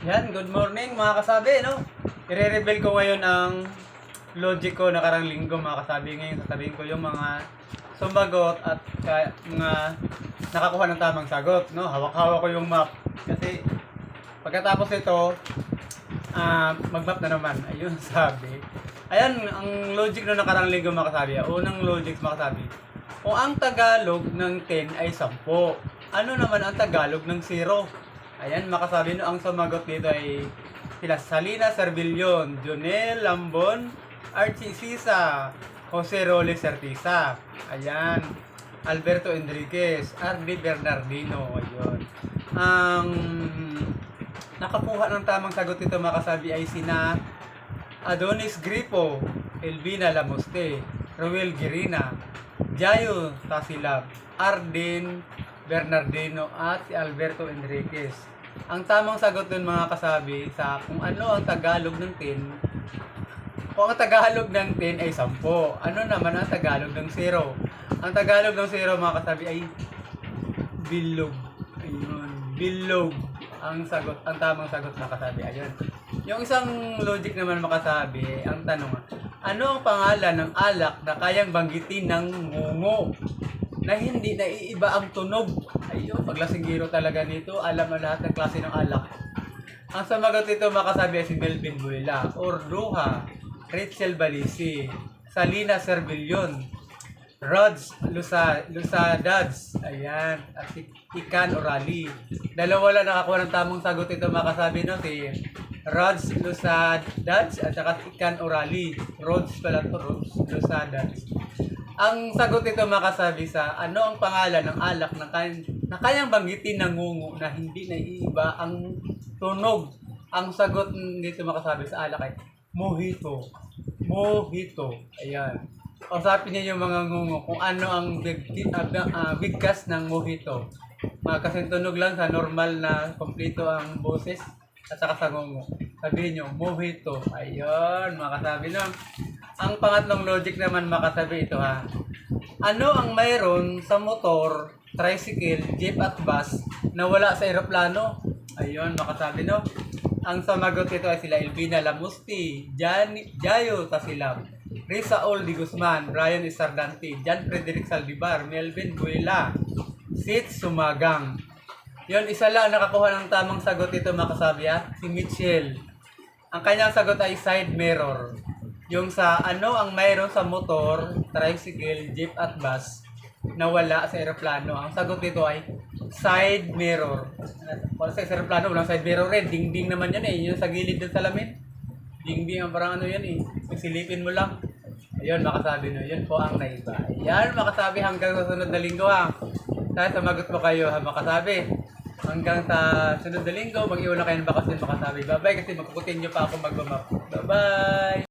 Yan, good morning mga kasabi, no? I-reveal ko ngayon ang logic ko nakarang linggo mga kasabi. Ngayon sasabihin ko yung mga sumagot at mga nakakuha ng tamang sagot, no? Hawak-hawak ko yung map. Kasi pagkatapos ito, mag-map na naman. Ayun, sabi. Ayan, ang logic no nakarang linggo mga kasabi. Unang logic mga kasabi. Kung ang Tagalog ng 10 ay 10, ano naman ang Tagalog ng 0? Ayan, makasabi no, ang sumagot dito ay sila Salina Servillion, Jonel Lambon, Archie Sisa, Jose Role Certisa. Ayan, Alberto Enriquez, Ardi Bernardino. Ayun. Ang nakakuha ng tamang sagot dito makasabi ay sina Adonis Gripo, Elvina Lamoste, Roel Girina, Jayo Tasilab, Arden Bernardino at si Alberto Enriquez. Ang tamang sagot dun mga kasabi sa kung ano ang Tagalog ng 10. Kung ang Tagalog ng 10 ay 10, ano naman ang Tagalog ng 0? Ang Tagalog ng 0 mga kasabi ay bilog. Ayun, bilog ang sagot, ang tamang sagot mga kasabi. Ayun. Yung isang logic naman makasabi, ang tanong, ano ang pangalan ng alak na kayang banggitin ng ngungo na hindi naiiba ang tunog? Ayun, paglasinggero talaga nito, alam na lahat ng klase ng alak. Ang sumagot nito makasabi ay si Melvin Buela, Orduha, Rachel Balisi, Salina Servillion, Rods Lusadads, ayan, at si Ikan Orali. Dalawa lang nakakuha ng tamang sagot ito makasabi no, si Rods Lusadads at saka si Ikan Orali. Rods pala to, Rods Lusadads. Ang sagot nito makasabi sa ano ang pangalan ng alak na kayang banggitin ng ngungo na hindi naiiba ang tunog. Ang sagot nito makasabi sa alak ay mojito. Mojito. Ayan. Kausapin niya yung mga ngungo kung ano ang bigkas ng mojito. Kasing tunog lang sa normal na kompleto ang boses at saka sa ngungo. Sabihin niyo, mojito. Ayun, makasabi no. Ang pangatlong logic naman makasabi ito ha. Ano ang mayroon sa motor, tricycle, jeep at bus na wala sa eroplano? Ayun, makasabi no. Ang sumagot ito ay sila Elvina Lamusti, Jayo Tasilab, Risa Oldi Guzman, Brian Isardante, Jan Frederick Saldivar, Melvin Buela, Sid Sumagang. Yon, isa lang nakakuha ng tamang sagot ito makasabi ha, si Mitchell. Ang kanyang sagot ay side mirror. Yung sa ano ang mayroon sa motor, tricycle, jeep at bus na wala sa eroplano. Ang sagot dito ay side mirror. Wala sa eroplano, walang side mirror rin. Ding-ding naman yan eh. Yung sa gilid ng salamin. Ding-ding ang parang ano yan eh. Silipin mo lang. Ayun, makasabi no. Yun po ang naiba. Yan, makasabi hanggang sa sunod na linggo ha. Dahil sumagot mo kayo ha, makasabi. Hanggang sa sunod na linggo, mag-iwan na kayo ng bakasyon makasabi. Bye-bye kasi magkukutin nyo pa ako mag-map. Bye-bye!